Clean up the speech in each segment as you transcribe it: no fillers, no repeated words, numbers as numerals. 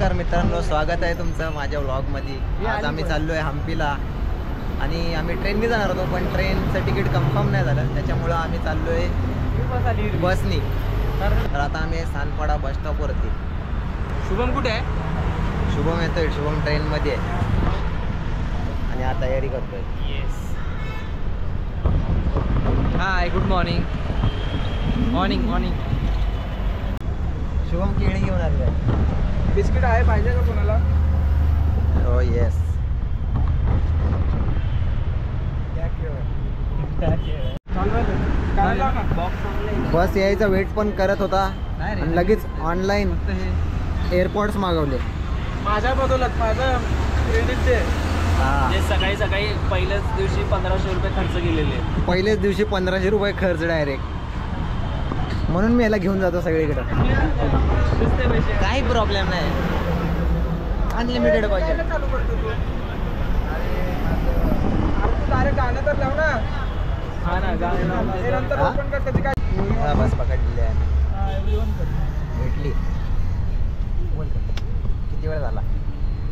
नमस्कार मित्रांनो, स्वागत आहे तुमचं माझ्या व्लॉगमध्ये। आज आम्ही चाललोय हम्पीला आणि आम्ही ट्रेनने जाणार होतो, पण ट्रेनचं तिकीट कन्फर्म नाही झालं, त्याच्यामुळं आम्ही चाललोय बसनी। तर आता आम्ही सानपाडा बस स्टॉपवरती। शुभम कुठे आहे? शुभम येतोय, शुभम ट्रेनमध्ये आहे आणि आता तयारी करतोय। हाय, गुड मॉर्निंग। मॉर्निंग। शुभम केळी घेऊन आले। बिस्किट आहे, पाहिजे का कोणाला? हो येस। बस यायचा वेट पण करत होता आणि लगेच ऑनलाईन एअरपोर्ट्स मागवले। माझ्या बदलत माझं क्रेडिट दे। जे सकाळी पहिल्याच दिवशी 1500 रुपये खर्च केलेले। पहिल्याच दिवशी 1500 रुपये खर्च डायरेक्ट, म्हणून मी याला घेऊन जातो सगळीकडे। काही प्रॉब्लेम नाही, अनलिमिटेड पाहिजे। डायरेक्ट गाणं तर लाव ना। हा ना, बस पकडलेली आहे, भेटली। किती वेळ झाला?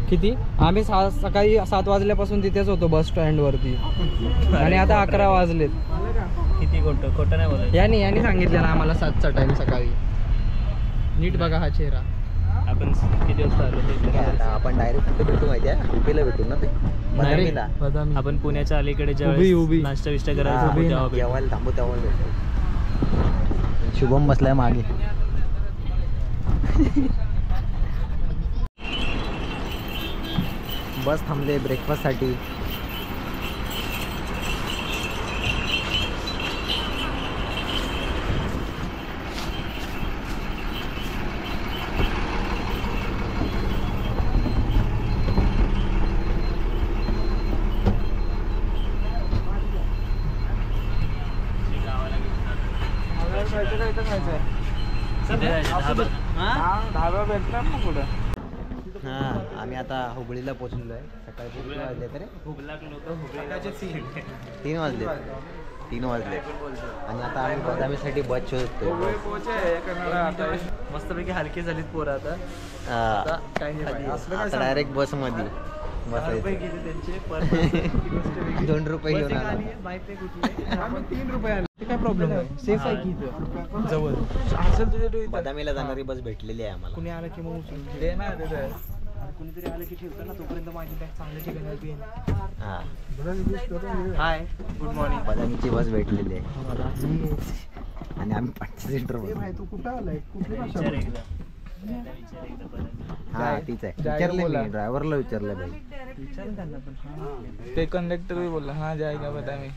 किती? आम्ही सकाळी 7 वाजल्यापासून तिथेच होतो बस स्टँड वरती आणि आता 11 वाजलेत। किती खोटं नाही बोलत। यांनी सांगितलेलं आम्हाला 7चा टाइम सकाळी। नीट बघा हा चेहरा। आपण किती वाजता आलो? आपण डायरेक्ट कुठे भेटू माहिती आहे? हम्पीला भेटू ना, बदामीला। आपण पुण्याच्या अलीकडे जेव्हा नाश्ता विष्टा करायला जेवायला थांबू तेव्हा भेटू। शुभम बसलाय मागे। बस थांबले ब्रेकफास्ट साठी। धाबा भेटणार ना कुठं? हां, आम्ही आता हुबळीला पोहोचलेलो आहे। सकाळी किती वाजले तरी? 3 वाजले आणि आता आम्ही बदामीसाठी बस शोधतोय। मस्तपैकी हलकी झालीत पोरं आता। आता डायरेक्ट बसमध्ये बसायचं। 2 रुपये घेऊन आला। 3 रुपये काय प्रॉब्लेम आहे? सेफ आहे की इथं जवळ असेल तुझ्या। बदामीला जाणारी बस भेटलेली आहे आम्हाला। कुणी आलं की मग उचलून दे ना। कुणीतरी आलं की ठेवतो ना, तोपर्यंत माझी बॅग चांगल्या ठिकाणी येईल। हाय, गुड मॉर्निंग। बदामीची बस भेटलेली आहे आणि आम्ही 5 तू कुठं आलाय? कुठली भाषा? हा तीच आहे। विचारलं मी, ड्रायव्हरला विचारलं भाई। ते कंडक्टर भी बोलला हाँ जाएगा बदामी।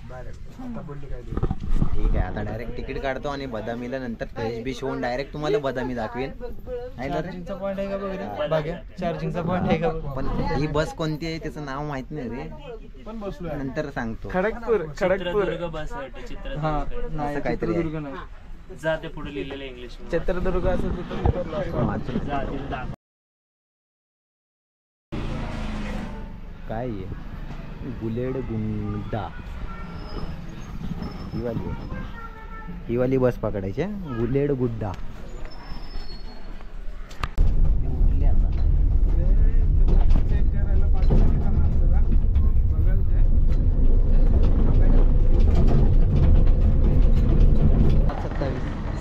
ठीक आहे, आता डायरेक्ट तिकीट काढतो आणि बदामीला नंतर फ्रेश बीच होऊन डायरेक्ट तुम्हाला बदामी दाखवेन। चार्जिंगचा पॉइंट आहे का बघ बघा, चार्जिंगचा पॉइंट आहे का? पण ही बस कोणती आहे त्याचं नाव माहित नाही रे, पण बसलो नंतर सांगतो। खडगपूर बस आहे। असं काहीतरी जाते पुढे लिहिलेलं इंग्लिश चित्रदुर्ग असं काय आहे? बुलेड गुंडा ही वाली बस पकडायची। बुलेड गुड्डा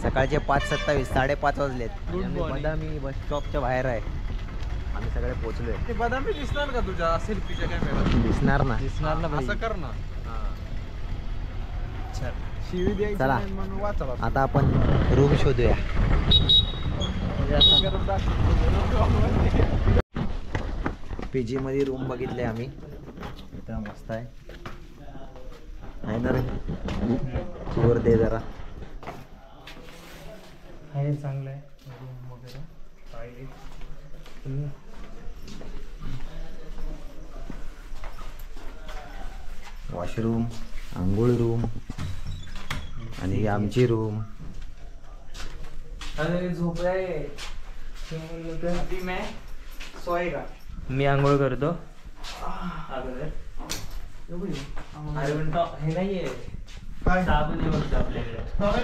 सकाळचे 5:27, 5:30 वाजलेत। बदामी बस स्टॉपच्या बाहेर आहे, आम्ही सगळे पोहोचलोय। ते बदामी दिसणार का तुझ्या सेल्फीच्या कॅमेरा? दिसणार ना असं कर ना। शिवी द्यायची चला म्हणून वाचा। आता आपण रूम शोधूया। पीजी मध्ये रूम बघितले आम्ही, इथं मस्त आहे ना रे? वर दे जरा। आहे चांगलं आहे रूम वगैरे पाहिजे। वॉशरूम, आंघोळ रूम आणि ही आमची रूम। अरे झोपलाय मैं सोएगा। मी आंघोळ करतो। अरे म्हणतो हे नाहीये साबण आहे बघ आपल्याकडे।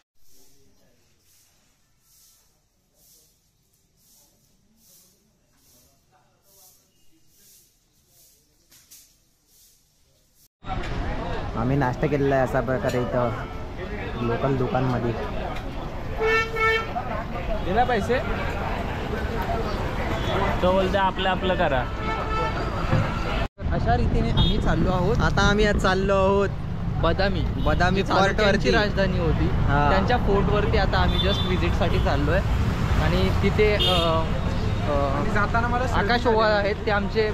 आम्ही नाश्ता केलेला आहे अशा प्रकारे इथं लोकल दुकानमध्ये. दिला पैसे तो बोलते आपलं आपलं करा. अशा रीतीने आम्ही चाललो आहोत. आता आम्ही आज चाललो आहोत बदामी बदामी फोर्ट फोर्टवरची वरती. राजधानी होती. हा. त्यांच्या फोर्टवरती आता आम्ही जस्ट विजिटसाठी चाललोय. आणि तिथे जाताना मला आकाश ओवाळ आहेत ते आमचे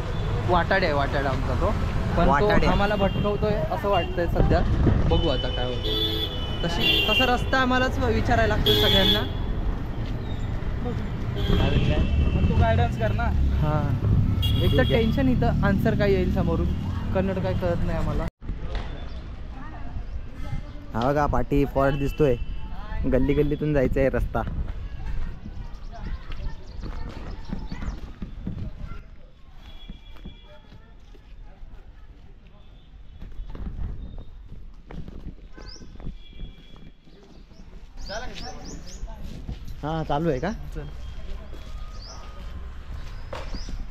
वाटाडे आमचा तो. पण वाटाडे. तो आम्हाला भटकवतोय असं वाटतंय सध्या. बघू आता काय होतं. तसा रस्ता आम्हालाच विचारायला लागतो सगळ्यांना. तू गायडन्स कर ना. हा एक तर ठीक आहे. टेन्शन इथं आन्सर काय येईल समोरून. कन्नड काय कळत नाही आम्हाला. हा बघा पाठी फोर्ट दिसतोय. गल्ली गल्लीतून जायचा आहे रस्ता. हा चालू आहे का?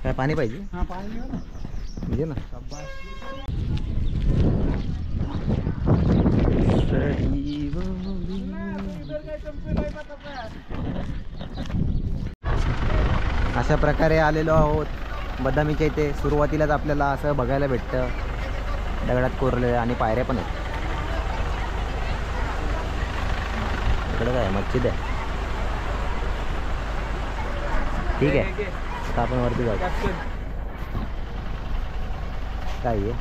काय पाणी पाहिजे? हा पाणी घे ना. अशा प्रकारे आलेलो आहोत बदामीच्या इथे. सुरुवातीलाच आपल्याला असं बघायला भेटतं दगडात कोरले आणि पायऱ्या पण आहेत. इकडे काय मस्जिद आहे. ठीक आहे आता आपण वरती जाऊ. काय आहे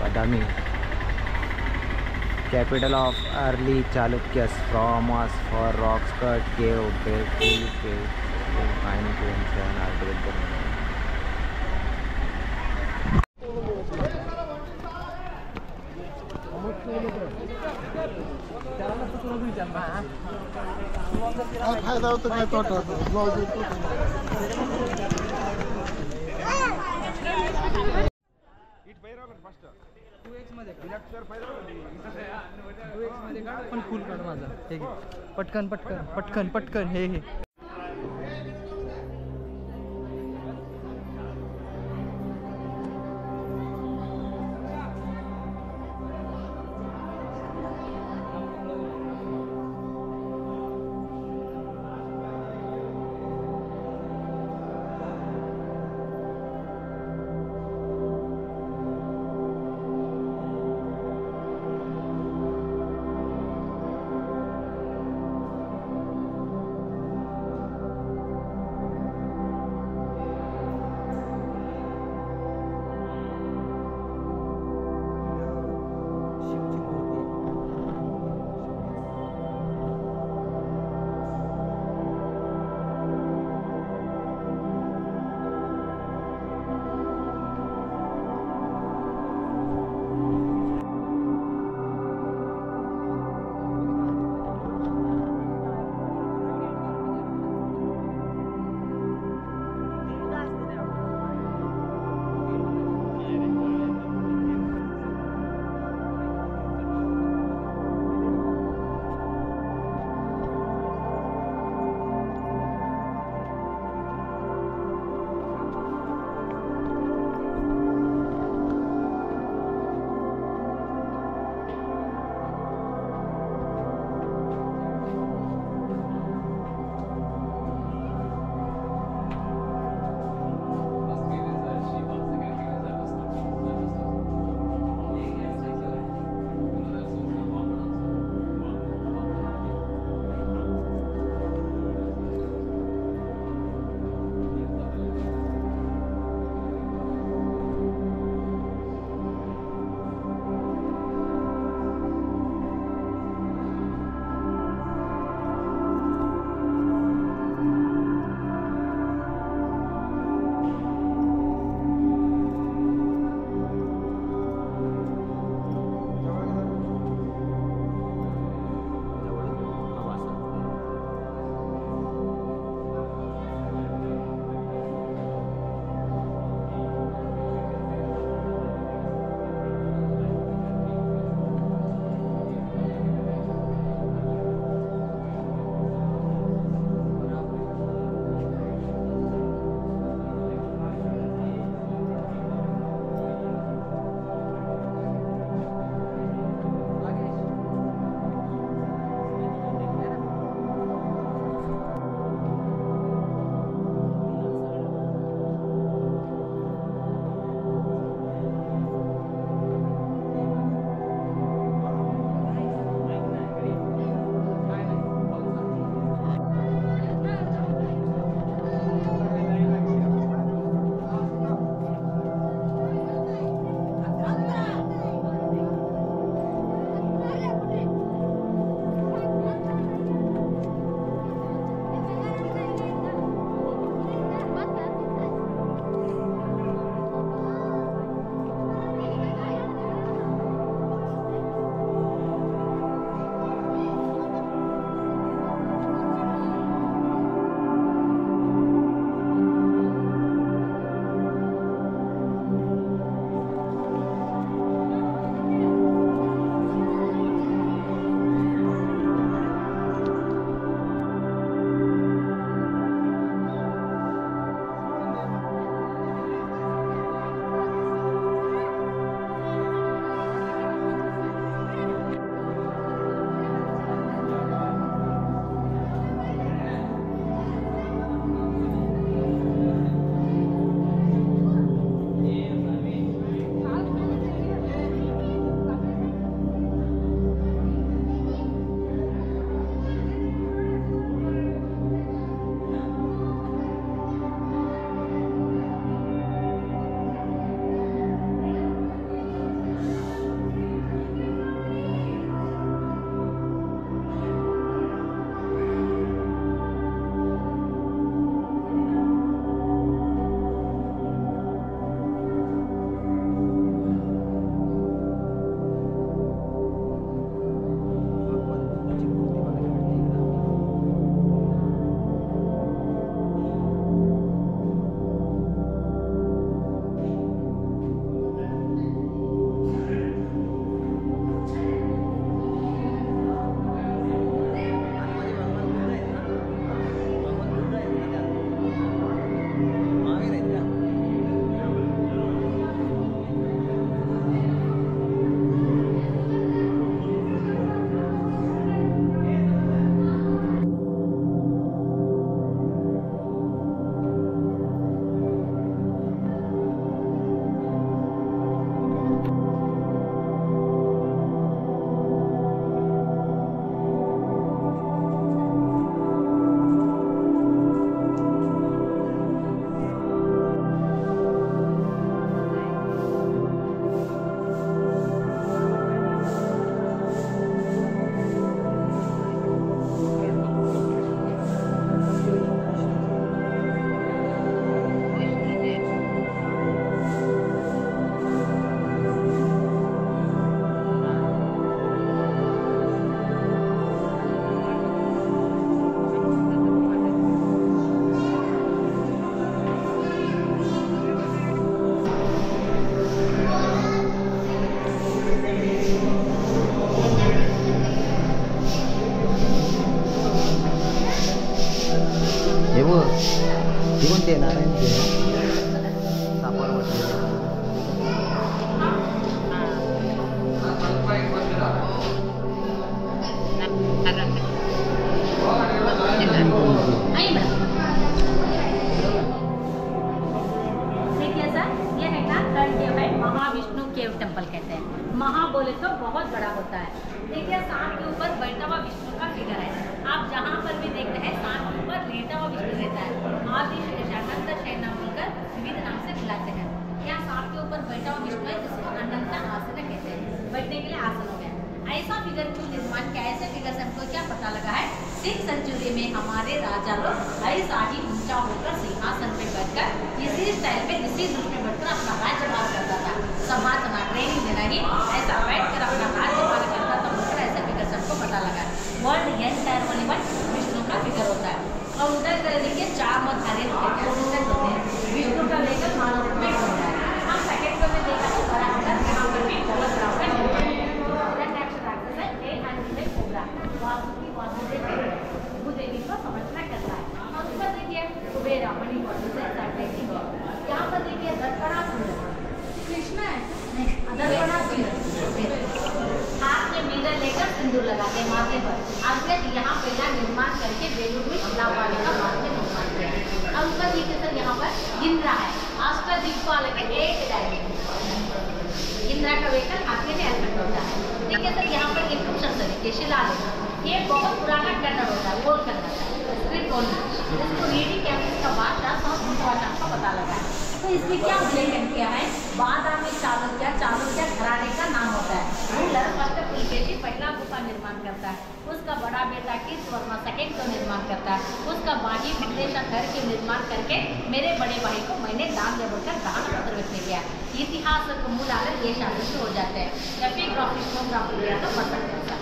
Badami capital of early Chalukyas famous for rocks cut cave fine article. काय फायदा होतो काय तोटा होतो. पण फुल काढ माझा. हे घे. पटकन पटकन पटकन पटकन हे हे. इथे येणार आहे सापावर बसलेले. देखिए सर, ये है ना थर्ड केव है, महाविष्णु केव टेम्पल कहते हैं। महा बोले तो बहुत बड़ा होता है। देखिए सांप के ऊपर बैठा हुआ विष्णु का फिगर है। आप जहाँ पर भी देख रहे हैं सांप के ऊपर लेटा हुआ विष्णु रहता है। आदि अनंत शयन बोलकर विविध नाम से बुलाते हैं। यहाँ सांप के ऊपर बैठा हुआ विष्णु है, जिसको अनंत आसन कहते हैं। बैठने के लिए आसन हो गया। ऐसा फिगर क्यों निर्माण किया? ऐसे फिगर से हमको क्या पता लगा है? 6th सेंचुरी में हमारे राजा लोग ऐसा ही ऊंचा होकर सिंहासन पे बैठकर इसी स्टाइल में इसी रूप में बैठकर अपना राज्यभार करता था। समाजना ट्रेनिंग देना ही ऐसा बैठकर अपना राज्यभार करता था। बोलकर ऐसे फिगर से हमको पता लगा है। वर्ल्ड एंटायर वॉलीबॉल विष्णु का फिगर होता है। और उधर कर देखिए 4 धारे होते हैं, विष्णु का लेकर मानव रूप में होता है। हम सेकेंड में देखा तो बराबर यहाँ पर भी बहुत बराबर भूदेवी को समझना करता है। और ऊपर देखिए कुबेरा मणिपुर से यहाँ पर देखिए दर्पणासुर कृष्ण है, दर्पणासुर हाथ में मीरा लेकर सिंदूर लगाते हैं माथे पर। आगे यहाँ पहला निर्माण करके बेलूर में शिलावाली का माथे निर्माण किया। और ऊपर देखिए सर यहाँ पर इंद्रा है, अष्टदिक्पाल के एक डायरेक्ट इंद्रा का वेकल आगे में एलिमेंट होता है। देखिए सर यहाँ पर एक तरीके शिलालेख, ये बहुत पुराना कन्नड़ होता है, ओल्ड कन्नड़ है, स्क्रिप्ट ओनली। इसको रीडिंग किया इसका बाद भाषा का पता लगा है। तो इसमें क्या उल्लेखन किया है? बादामी चालुक्य घराने का नाम होता है। रूलर फर्स्ट पुलकेशी पहला गुफा निर्माण करता है, उसका बड़ा बेटा कीर्तिवर्मा सेकेंड को निर्माण करता है, उसका भाई विघ्नेश्वर घर के निर्माण करके मेरे बड़े भाई को मैंने दान दे बोलकर दान पत्र में किया। इतिहास को मूल आकर ये शामिल हो जाते हैं। जब भी विष्णु प्राप्त किया तो पता चलता है।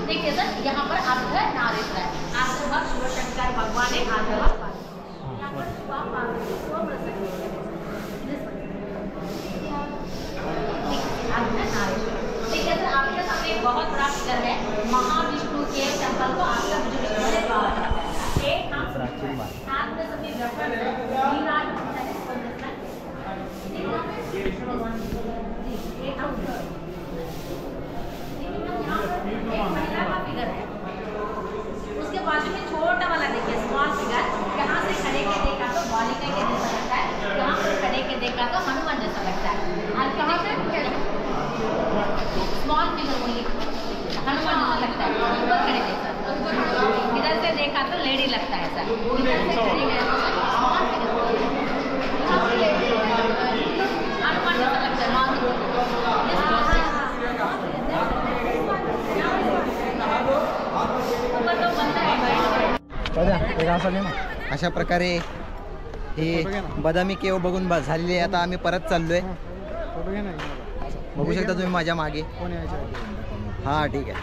देखिए सर यहाँ पर अर्ध नारेश्वर है, आशीर्वाद शिव शंकर भगवान है, आशीर्वाद यहाँ पर ठीक है सर। आपके सामने एक बहुत बड़ा फिगर है महाविष्णु के टेम्पल को आपका महिला का फिगर है। उसके बाजू में छोटा वाला देखिए स्मॉल फिगर, यहाँ से खड़े के देखा तो बालिका के जैसा लगता है, यहाँ पर खड़े के देखा तो हनुमान जैसा लगता है। और कहाँ से स्मॉल फिगर वही हनुमान जैसा लगता है, ऊपर खड़े देखा इधर से देखा तो लेडी लगता है सर, इधर से खड़े गए तो स्मॉल फिगर हनुमान जैसा लगता है। अशा प्रकारे हे बदामी केव बघून झालेली आहे। आता आम्ही परत चाललोय, बघू शकता तुम्ही माझ्या मागे। हा ठीक आहे।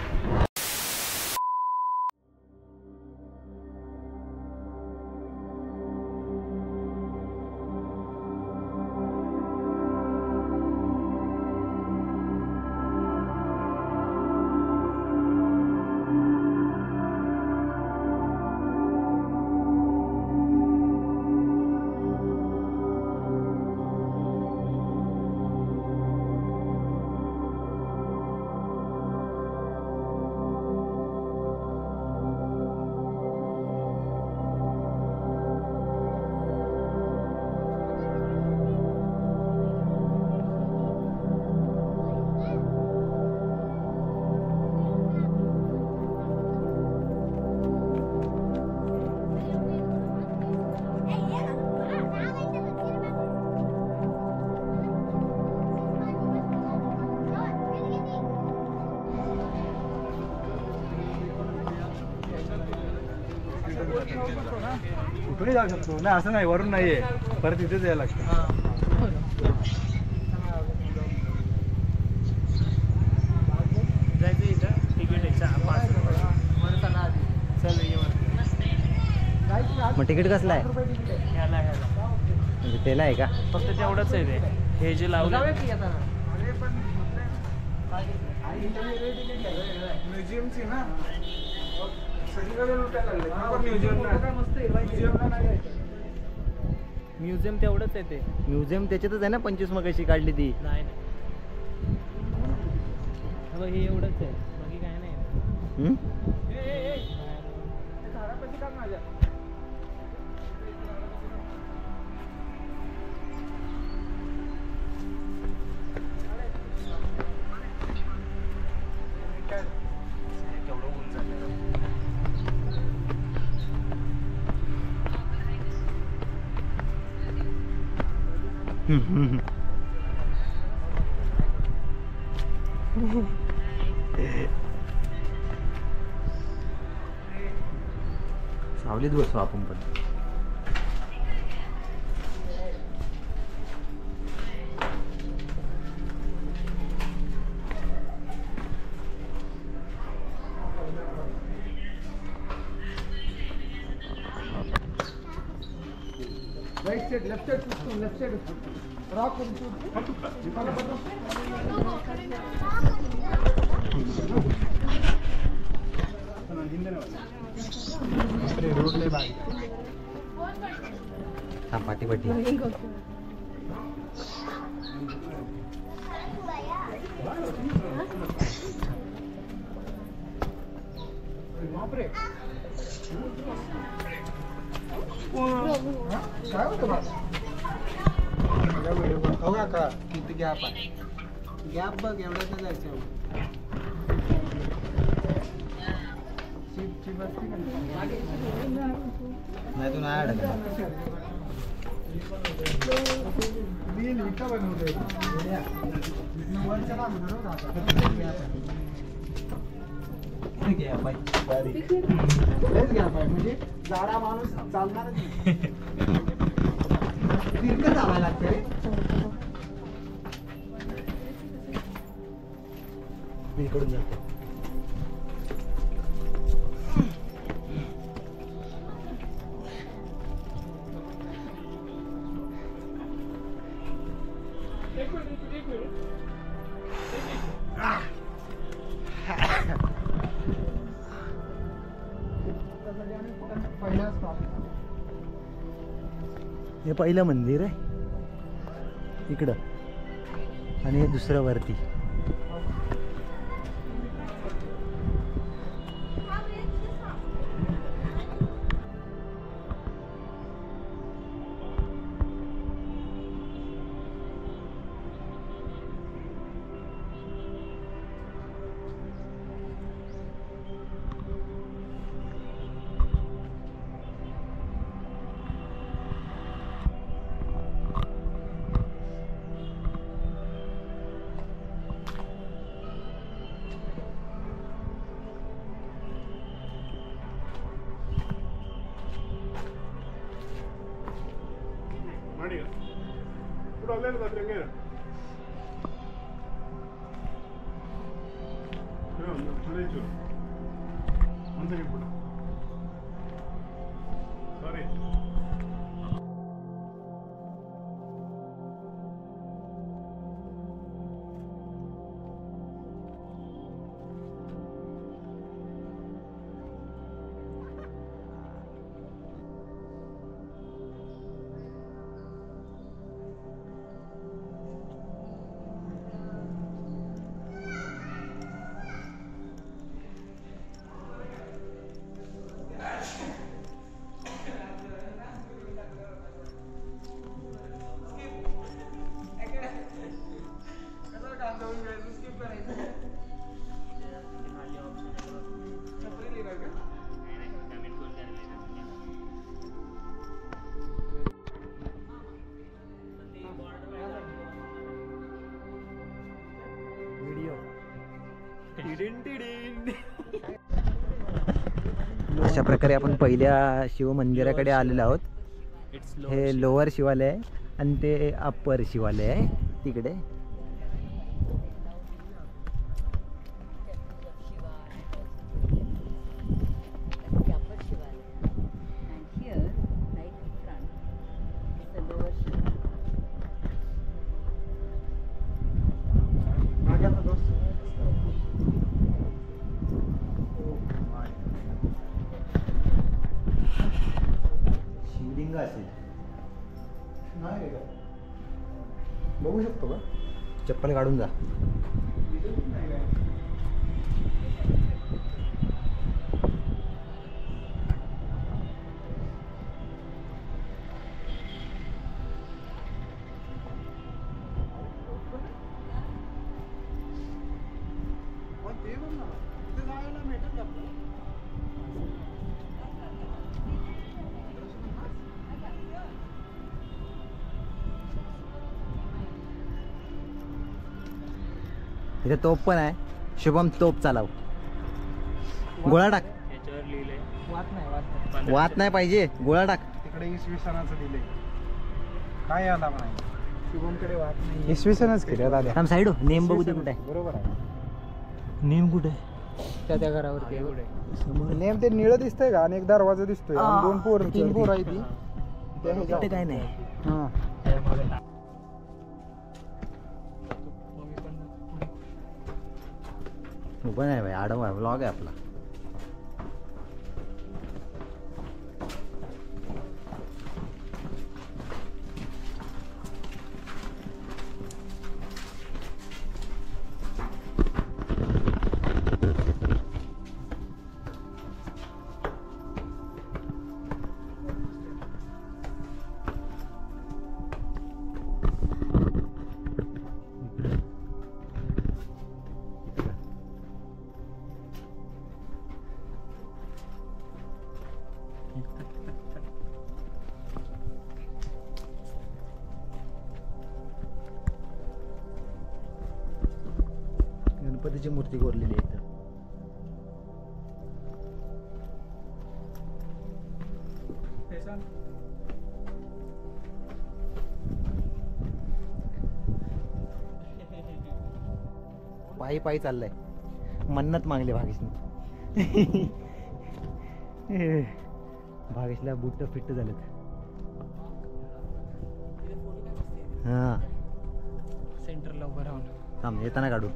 कुठूनही जाऊ शकतो नाही, असं नाही वरून नाहीये, परत इथेच यायला लागतं. मग तिकीट कसलं आहे? म्हणजे त्याला आहे का? फक्त तेवढंच आहे ते, हे जे लावलं म्युझियमची ना सगळीकडे लुटायला लागले. म्युझियमला मस्त म्युझियमला नाही जायचं. म्युझियम तेवढंच आहे ते. म्युझियम त्याच्यातच आहे ना, 25 मग कशी काढली ती. नाही हे एवढंच आहे, बाकी काय नाही. हम्म? सावलीत बसू आपण पण. Right side, left side, left side. Rock हा पाठी पाठी. काय होतं बघा का किती गॅप आहे. गॅप बघ, एवढ्याच नाही जायचं. नाही तू नाही अडकला. म्हणजे जाडा माणूस चालणारच नाही. तिरकं चालायला लागतंय. इकडून जातो. हे पहिलं मंदिर आहे इकडं, आणि हे दुसरं वरती. अशा प्रकारे आपण पहिल्या शिवमंदिराकडे आलेलो आहोत. हे लोअर शिवालय आहे आणि ते अप्पर शिवालय आहे तिकडे. शिवलिंग असेल. नाही का? बघू शकतो का? चप्पल काढून जा. ते बघ ना, तिथे जायला भेटेल का आपल्याला? इथे तोप पण आहे. शुभम तोप चालव. गोळा टाक. याच्यावर लिहिलंय वात नाही. वात नाही पाहिजे, गोळा टाक. तिकडे इसवी सणाचं दिले. काय आला म्हणाय? शुभमकडे वात नाही. इसवी सणच केलं दादा. थांब साईड नेम बघू दे कुठे आहे. बरोबर आहे. नेम कुठे आहे? त्या घरावरती आहे. नेम ते निळं दिसतंय का आणि एक दरवाजा दिसतोय आणि दोन पोर 3 पोर आहे ती. तिथे काय नाही. हा. उभं नाही भाई, आडवा आहे. व्लॉग आहे आपला. गणपतीची मूर्ती कोरलेली आहे इथं. पायी पायी चाललंय. मन्नत मागली भागेशने. भागेशला बूट फिट झालेत. हा सेंटरला उभं राहून. थांब, येताना काढू.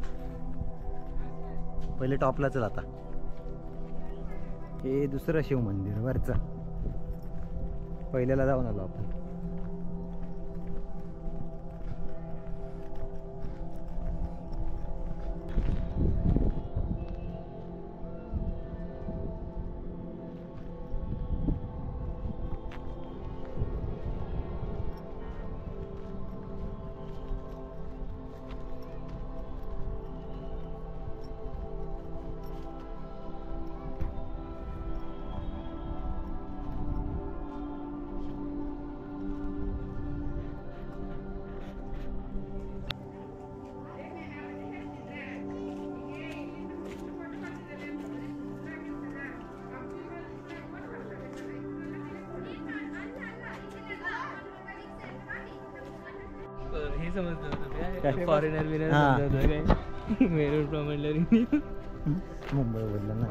पहिले टॉपला चल आता. हे दुसरं शिव मंदिर वरचं. पहिल्याला जाऊन आलो आपण. हे समजलं होतं काय? फॉरेनर विनर हा. समजलं होतं काय. मेरून प्रमाणलं मुंबई बोलला ना.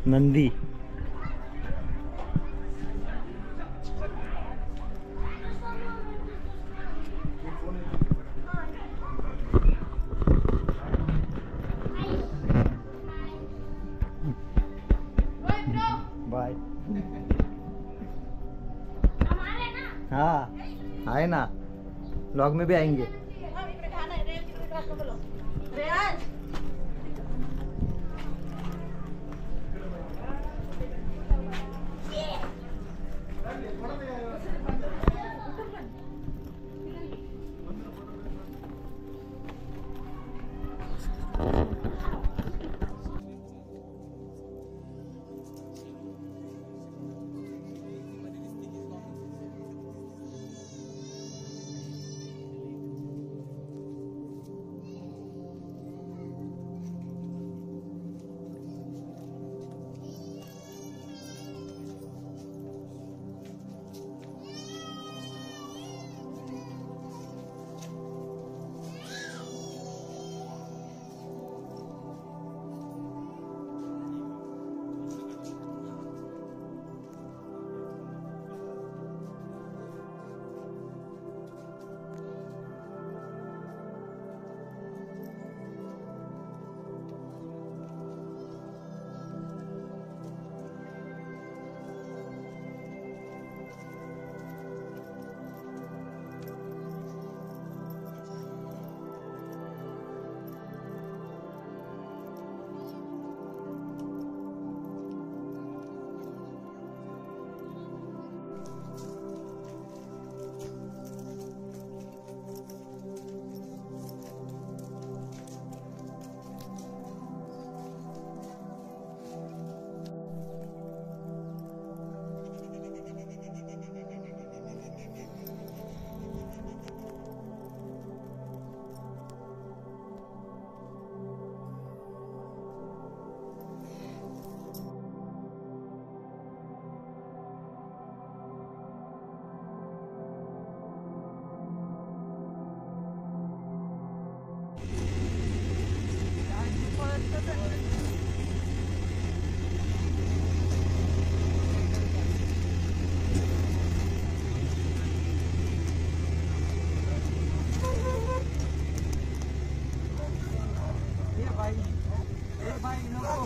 नंदी. बाय. हाँ आए ना, व्लॉग में भी आएंगे. बाई नको